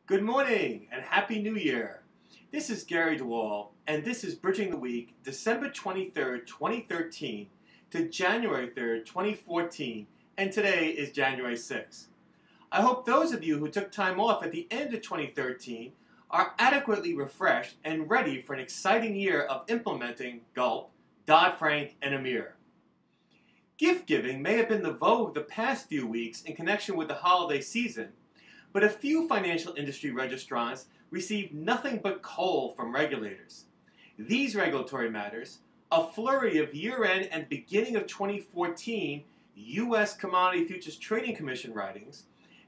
Good morning and Happy New Year. This is Gary DeWall, and this is Bridging the Week, December 23rd, 2013 to January 3rd, 2014, and today is January 6th. I hope those of you who took time off at the end of 2013 are adequately refreshed and ready for an exciting year of implementing GULP, Dodd-Frank, and EMIR. Gift giving may have been the vogue the past few weeks in connection with the holiday season, but a few financial industry registrants received nothing but coal from regulators. These regulatory matters, a flurry of year-end and beginning of 2014 U.S. Commodity Futures Trading Commission writings,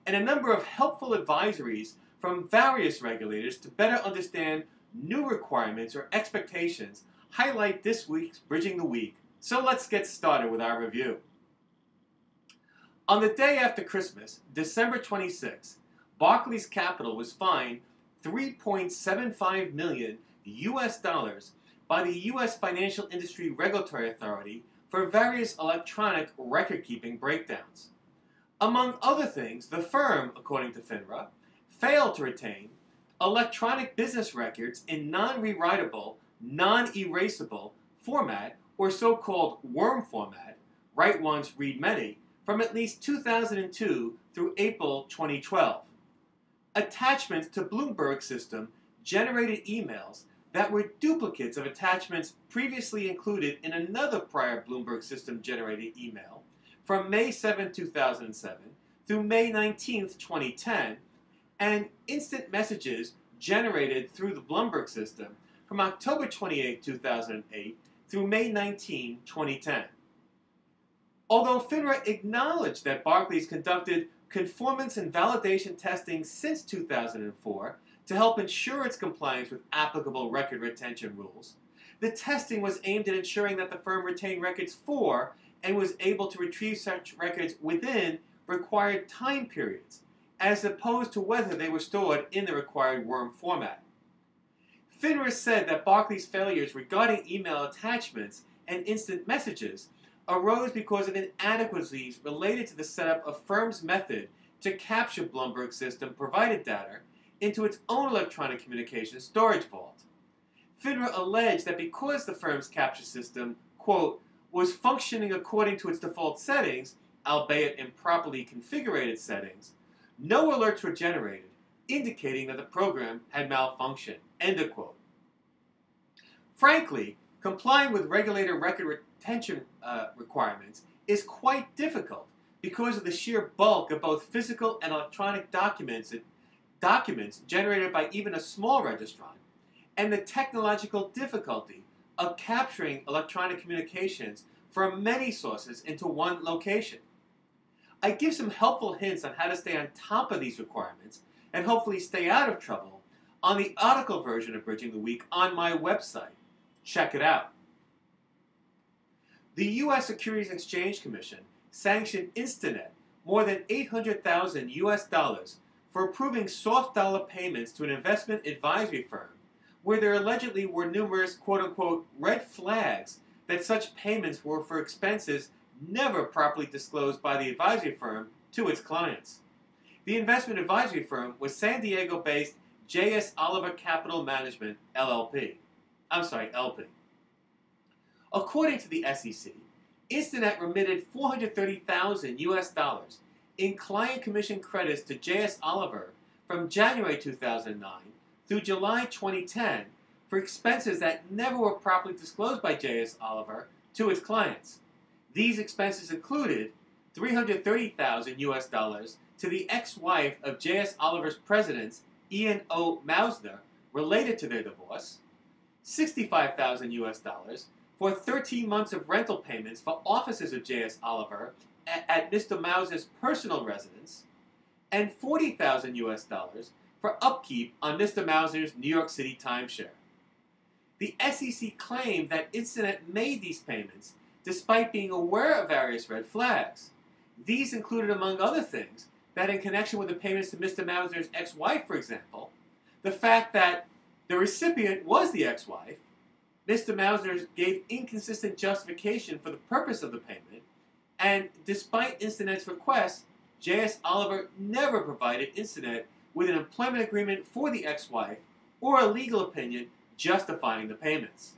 and a number of helpful advisories from various regulators to better understand new requirements or expectations highlight this week's Bridging the Week. So let's get started with our review. On the day after Christmas, December 26, Barclays Capital was fined $3.75 million by the U.S. Financial Industry Regulatory Authority for various electronic record-keeping breakdowns. Among other things, the firm, according to FINRA, failed to retain electronic business records in non-rewritable, non-erasable format, or so-called worm format, write once, read many, from at least 2002 through April 2012. Attachments to Bloomberg system generated emails that were duplicates of attachments previously included in another prior Bloomberg system generated email from May 7, 2007 through May 19, 2010, and instant messages generated through the Bloomberg system from October 28, 2008 through May 19, 2010. Although FINRA acknowledged that Barclays conducted conformance and validation testing since 2004 to help ensure its compliance with applicable record retention rules, the testing was aimed at ensuring that the firm retained records for and was able to retrieve such records within required time periods, as opposed to whether they were stored in the required worm format. FINRA said that Barclays' failures regarding email attachments and instant messages arose because of inadequacies related to the setup of firm's method to capture Bloomberg system provided data into its own electronic communications storage vault. FINRA alleged that because the firm's capture system, quote, was functioning according to its default settings, albeit improperly configured settings, no alerts were generated, indicating that the program had malfunctioned, end of quote. Frankly, complying with regulator record retention requirements is quite difficult because of the sheer bulk of both physical and electronic documents generated by even a small registrant, and the technological difficulty of capturing electronic communications from many sources into one location. I give some helpful hints on how to stay on top of these requirements and hopefully stay out of trouble on the article version of Bridging the Week on my website. Check it out. The U.S. Securities and Exchange Commission sanctioned Instinet more than $800,000 for approving soft dollar payments to an investment advisory firm where there allegedly were numerous quote-unquote red flags that such payments were for expenses never properly disclosed by the advisory firm to its clients. The investment advisory firm was San Diego-based J.S. Oliver Capital Management, LP. According to the SEC, Instinet remitted $430,000 in client commission credits to J.S. Oliver from January 2009 through July 2010 for expenses that never were properly disclosed by J.S. Oliver to its clients. These expenses included $330,000 to the ex-wife of J.S. Oliver's president, Ian O. Mausner, related to their divorce, $65,000 for 13 months of rental payments for offices of J.S. Oliver at Mr. Mausner's personal residence, and $40,000 for upkeep on Mr. Mausner's New York City timeshare. The SEC claimed that Instinet made these payments despite being aware of various red flags. These included, among other things, that in connection with the payments to Mr. Mausner's ex-wife, for example, the fact that the recipient was the ex-wife, Mr. Mausner gave inconsistent justification for the purpose of the payment, and despite Instinet's request, J.S. Oliver never provided Instinet with an employment agreement for the ex-wife or a legal opinion justifying the payments.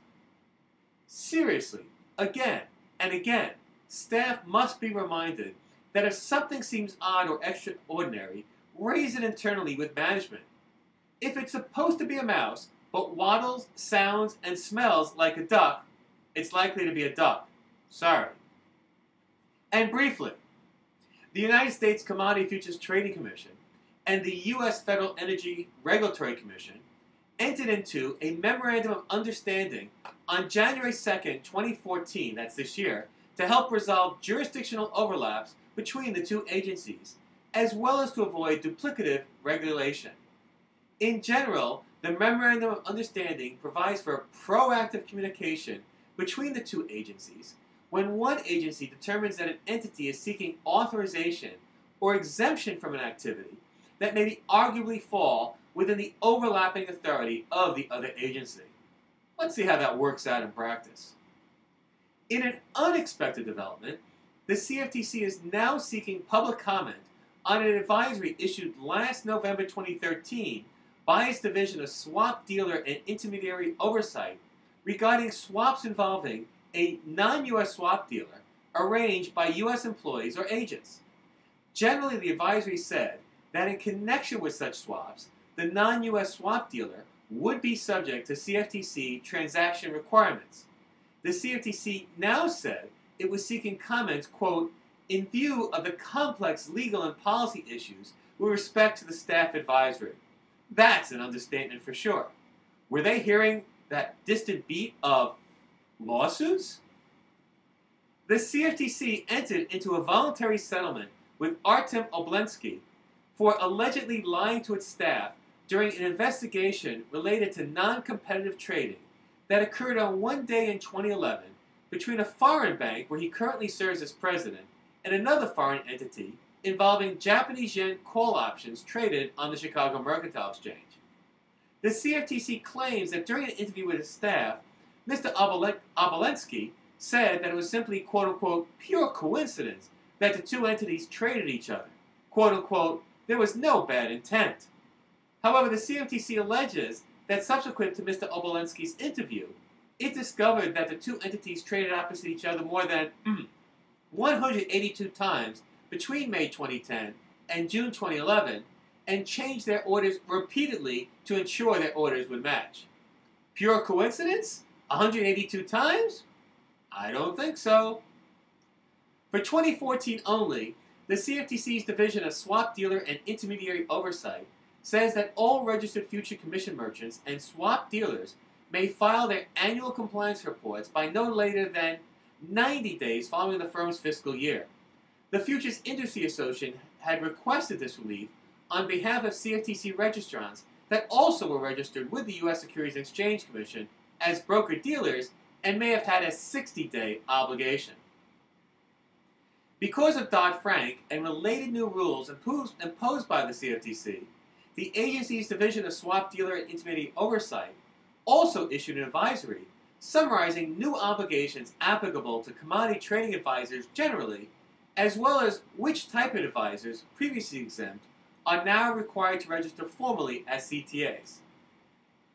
Seriously, again and again, staff must be reminded that if something seems odd or extraordinary, raise it internally with management. If it's supposed to be a mouse, but waddles, sounds, and smells like a duck, it's likely to be a duck. Sorry. And briefly, the United States Commodity Futures Trading Commission and the U.S. Federal Energy Regulatory Commission entered into a Memorandum of Understanding on January 2nd, 2014, that's this year, to help resolve jurisdictional overlaps between the two agencies, as well as to avoid duplicative regulation. In general, the Memorandum of Understanding provides for proactive communication between the two agencies when one agency determines that an entity is seeking authorization or exemption from an activity that may arguably fall within the overlapping authority of the other agency. Let's see how that works out in practice. In an unexpected development, the CFTC is now seeking public comment on an advisory issued last November 2013 by its Division of Swap Dealer and Intermediary Oversight regarding swaps involving a non-U.S. swap dealer arranged by U.S. employees or agents. Generally, the advisory said that in connection with such swaps, the non-U.S. swap dealer would be subject to CFTC transaction requirements. The CFTC now said it was seeking comments, quote, in view of the complex legal and policy issues with respect to the staff advisory. That's an understatement for sure. Were they hearing that distant beat of lawsuits? The CFTC entered into a voluntary settlement with Artem Obolensky for allegedly lying to its staff during an investigation related to non-competitive trading that occurred on one day in 2011 between a foreign bank where he currently serves as president and another foreign entity involving Japanese yen call options traded on the Chicago Mercantile Exchange. The CFTC claims that during an interview with his staff, Mr. Obolensky said that it was simply, quote-unquote, pure coincidence that the two entities traded each other. Quote-unquote, there was no bad intent. However, the CFTC alleges that subsequent to Mr. Obolensky's interview, it discovered that the two entities traded opposite each other more than 182 times between May 2010 and June 2011, and changed their orders repeatedly to ensure their orders would match. Pure coincidence? 182 times? I don't think so. For 2014 only, the CFTC's Division of Swap Dealer and Intermediary Oversight says that all registered future commission merchants and swap dealers may file their annual compliance reports by no later than 90 days following the firm's fiscal year. The Futures Industry Association had requested this relief on behalf of CFTC registrants that also were registered with the U.S. Securities and Exchange Commission as broker-dealers and may have had a 60-day obligation. Because of Dodd-Frank and related new rules imposed by the CFTC, the agency's Division of Swap Dealer and Intermediary Oversight also issued an advisory summarizing new obligations applicable to commodity trading advisors generally, as well as which type of advisors, previously exempt, are now required to register formally as CTAs.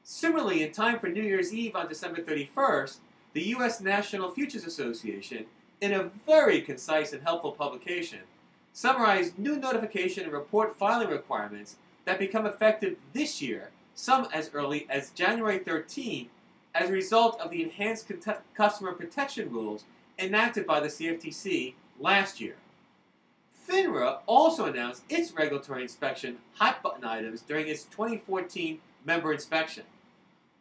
Similarly, in time for New Year's Eve on December 31st, the U.S. National Futures Association, in a very concise and helpful publication, summarized new notification and report filing requirements that become effective this year, some as early as January 13, as a result of the enhanced customer protection rules enacted by the CFTC last year. FINRA also announced its regulatory inspection hot-button items during its 2014 member inspection.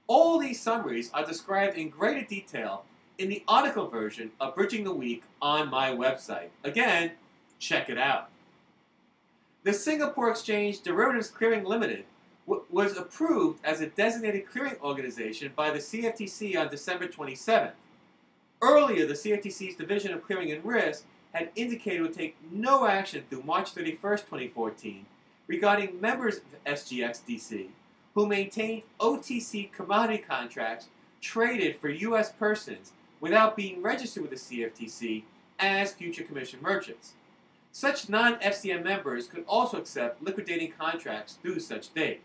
All these summaries are described in greater detail in the article version of Bridging the Week on my website. Again, check it out. The Singapore Exchange Derivatives Clearing Limited was approved as a designated clearing organization by the CFTC on December 27th. Earlier, the CFTC's Division of Clearing and Risk had indicated it would take no action through March 31st, 2014, regarding members of SGX-DC who maintained OTC commodity contracts traded for U.S. persons without being registered with the CFTC as future commission merchants. Such non-FCM members could also accept liquidating contracts through such date.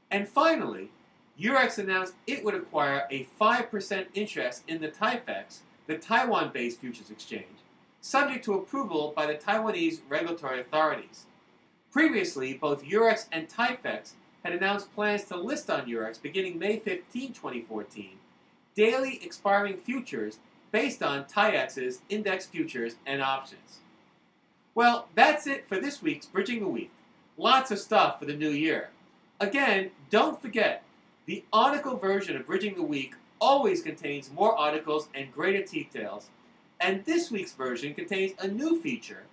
And finally, Eurex announced it would acquire a 5% interest in the TAIFEX, the Taiwan-based futures exchange, subject to approval by the Taiwanese regulatory authorities. Previously, both Eurex and TAIFEX had announced plans to list on Eurex beginning May 15, 2014, daily expiring futures based on TAIEX's index futures and options. Well, that's it for this week's Bridging the Week. Lots of stuff for the new year. Again, don't forget, the article version of Bridging the Week always contains more articles and greater details, and this week's version contains a new feature,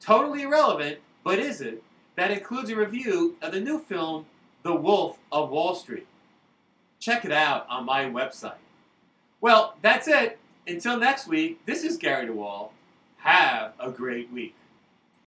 totally irrelevant, but is it, that includes a review of the new film, The Wolf of Wall Street. Check it out on my website. Well, that's it. Until next week, this is Gary DeWall. Have a great week.